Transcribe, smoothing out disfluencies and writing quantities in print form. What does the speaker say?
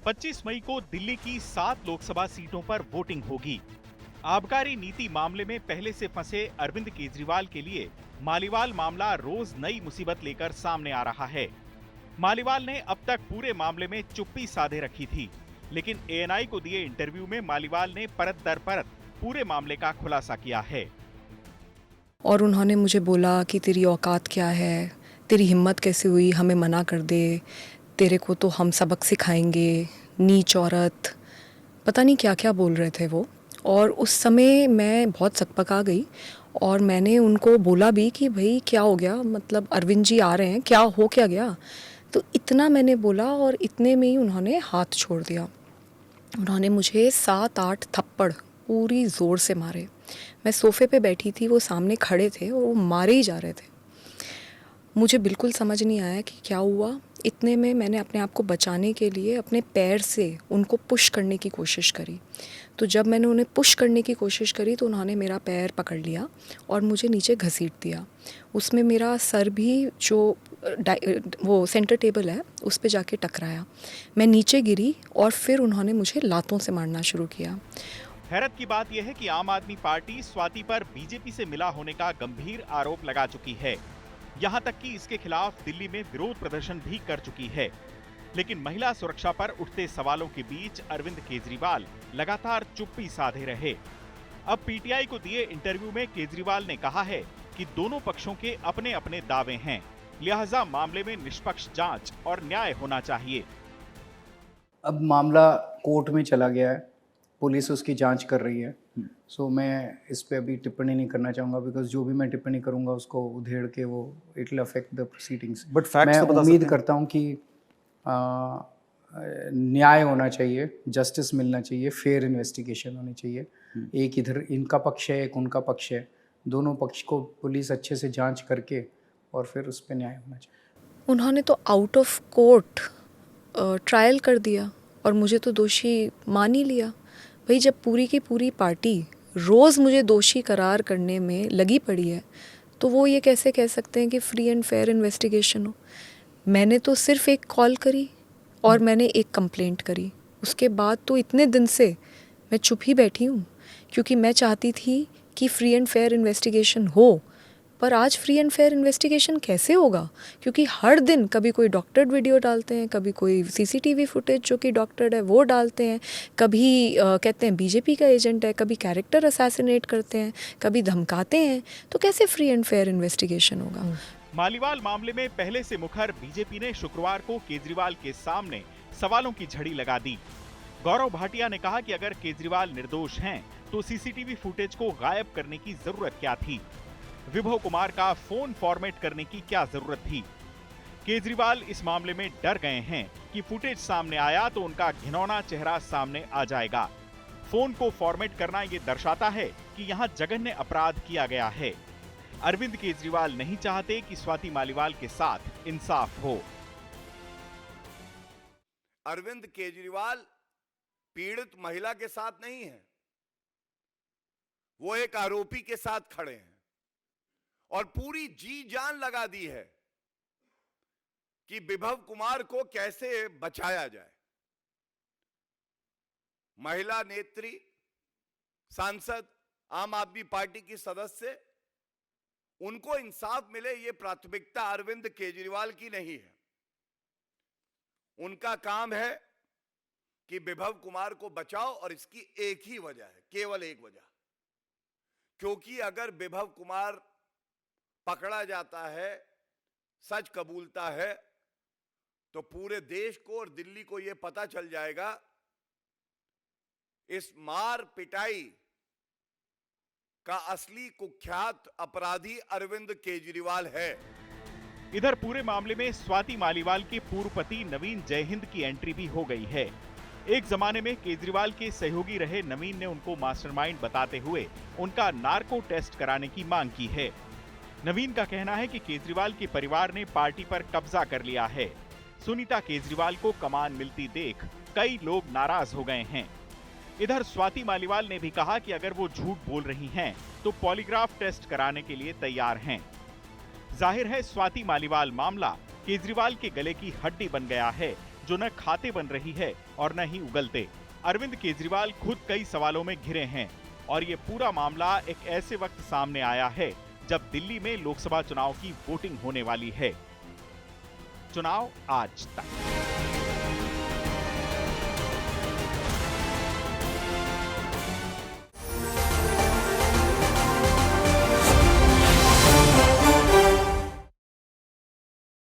25 मई को दिल्ली की 7 लोकसभा सीटों पर वोटिंग होगी। आबकारी नीति मामले में पहले से फंसे अरविंद केजरीवाल के लिए मालीवाल मामला रोज नई मुसीबत लेकर सामने आ रहा है। मालीवाल ने अब तक पूरे मामले में चुप्पी साधे रखी थी, लेकिन एएनआई को दिए इंटरव्यू में मालीवाल ने परत दर परत पूरे मामले का खुलासा किया है। और उन्होंने मुझे बोला कि तेरी औकात क्या है, तेरी हिम्मत कैसे हुई हमें मना कर दे, तेरे को तो हम सबक सिखाएंगे, नीच औरत, पता नहीं क्या क्या बोल रहे थे वो। और उस समय मैं बहुत सकपका गई और मैंने उनको बोला भी कि भाई क्या हो गया, मतलब अरविंद जी आ रहे हैं, क्या हो क्या गया। तो इतना मैंने बोला और इतने में ही उन्होंने हाथ छोड़ दिया। उन्होंने मुझे 7-8 थप्पड़ पूरी ज़ोर से मारे। मैं सोफ़े पे बैठी थी, वो सामने खड़े थे और वो मारे ही जा रहे थे। मुझे बिल्कुल समझ नहीं आया कि क्या हुआ। इतने में मैंने अपने आप को बचाने के लिए अपने पैर से उनको पुश करने की कोशिश करी। तो जब मैंने उन्हें पुश करने की कोशिश करी तो उन्होंने मेरा पैर पकड़ लिया और मुझे नीचे घसीट दिया। उसमें मेरा सर भी जो वो सेंटर टेबल है उस पे जाके टकराया। मैं नीचे गिरी और फिर उन्होंने मुझे लातों से मारना शुरू किया। हैरत की बात यह है कि आम आदमी पार्टी स्वाति पर बीजेपी से मिला होने का गंभीर आरोप लगा चुकी है। यहां तक कि इसके खिलाफ दिल्ली में विरोध प्रदर्शन भी कर चुकी है। लेकिन महिला सुरक्षा पर उठते सवालों के बीच अरविंद केजरीवाल लगातार चुप्पी साधे रहे। अब पीटीआई को दिए इंटरव्यू में केजरीवाल ने कहा है कि दोनों पक्षों के अपने अपने दावे हैं, लिहाजा मामले में निष्पक्ष जांच और न्याय होना चाहिए। अब मामला कोर्ट में चला गया है, पुलिस उसकी जांच कर रही है। सो मैं इस पे अभी टिप्पणी नहीं करना चाहूँगा, बिकॉज जो भी मैं टिप्पणी करूँगा उसको उधेड़ के वो it will affect the proceedings. But facts मैं तो बता उम्मीद सकते हैं। करता हूँ कि न्याय होना चाहिए, जस्टिस मिलना चाहिए, फेयर इन्वेस्टिगेशन होनी चाहिए। एक इधर इनका पक्ष है, एक उनका पक्ष है, दोनों पक्ष को पुलिस अच्छे से जांच करके और फिर उस पर न्याय होना चाहिए। उन्होंने तो आउट ऑफ कोर्ट ट्रायल कर दिया और मुझे तो दोषी मान ही लिया। भाई जब पूरी की पूरी पार्टी रोज़ मुझे दोषी करार करने में लगी पड़ी है तो वो ये कैसे कह सकते हैं कि फ्री एंड फेयर इन्वेस्टिगेशन हो। मैंने तो सिर्फ एक कॉल करी और मैंने एक कंप्लेंट करी। उसके बाद तो इतने दिन से मैं चुप ही बैठी हूँ क्योंकि मैं चाहती थी कि फ्री एंड फेयर इन्वेस्टिगेशन हो। पर आज फ्री एंड फेयर इन्वेस्टिगेशन कैसे होगा, क्योंकि हर दिन कभी कोई डॉक्टर्ड वीडियो डालते हैं, कभी कोई सीसीटीवी फुटेज जो कि डॉक्टर्ड है वो डालते हैं, कभी कहते हैं बीजेपी का एजेंट है, कभी कैरेक्टर असैसिनेट करते हैं, कभी धमकाते हैं। तो कैसे फ्री एंड फेयर इन्वेस्टिगेशन होगा। मालीवाल मामले में पहले से मुखर बीजेपी ने शुक्रवार को केजरीवाल के सामने सवालों की झड़ी लगा दी। गौरव भाटिया ने कहा कि अगर केजरीवाल निर्दोष हैं तो सीसीटीवी फुटेज को गायब करने की जरूरत क्या थी, विभव कुमार का फोन फॉर्मेट करने की क्या जरूरत थी। केजरीवाल इस मामले में डर गए हैं कि फुटेज सामने आया तो उनका घिनौना चेहरा सामने आ जाएगा। फोन को फॉर्मेट करना ये दर्शाता है कि यहाँ जघन्य अपराध किया गया है। अरविंद केजरीवाल नहीं चाहते कि स्वाति मालीवाल के साथ इंसाफ हो। अरविंद केजरीवाल पीड़ित महिला के साथ नहीं है, वो एक आरोपी के साथ खड़े हैं और पूरी जी जान लगा दी है कि विभव कुमार को कैसे बचाया जाए। महिला नेत्री, सांसद, आम आदमी पार्टी की सदस्य, उनको इंसाफ मिले, ये प्राथमिकता अरविंद केजरीवाल की नहीं है। उनका काम है कि विभव कुमार को बचाओ और इसकी एक ही वजह है, केवल एक वजह, क्योंकि अगर विभव कुमार पकड़ा जाता है, सच कबूलता है, तो पूरे देश को और दिल्ली को यह पता चल जाएगा इस मार पिटाई का असली कुख्यात अपराधी अरविंद केजरीवाल है। इधर पूरे मामले में स्वाति मालीवाल के पूर्व पति नवीन जयहिंद की एंट्री भी हो गई है। एक जमाने में केजरीवाल के सहयोगी रहे नवीन ने उनको मास्टरमाइंड बताते हुए उनका नार्को टेस्ट कराने की मांग की है। नवीन का कहना है कि केजरीवाल के परिवार ने पार्टी पर कब्जा कर लिया है। सुनीता केजरीवाल को कमान मिलती देख कई लोग नाराज हो गए हैं। इधर स्वाति मालीवाल ने भी कहा कि अगर वो झूठ बोल रही हैं तो पॉलीग्राफ टेस्ट कराने के लिए तैयार हैं। जाहिर है स्वाति मालीवाल मामला केजरीवाल के गले की हड्डी बन गया है, जो न खाते बन रही है और न ही उगलते। अरविंद केजरीवाल खुद कई सवालों में घिरे हैं और ये पूरा मामला एक ऐसे वक्त सामने आया है जब दिल्ली में लोकसभा चुनाव की वोटिंग होने वाली है। चुनाव आज तक।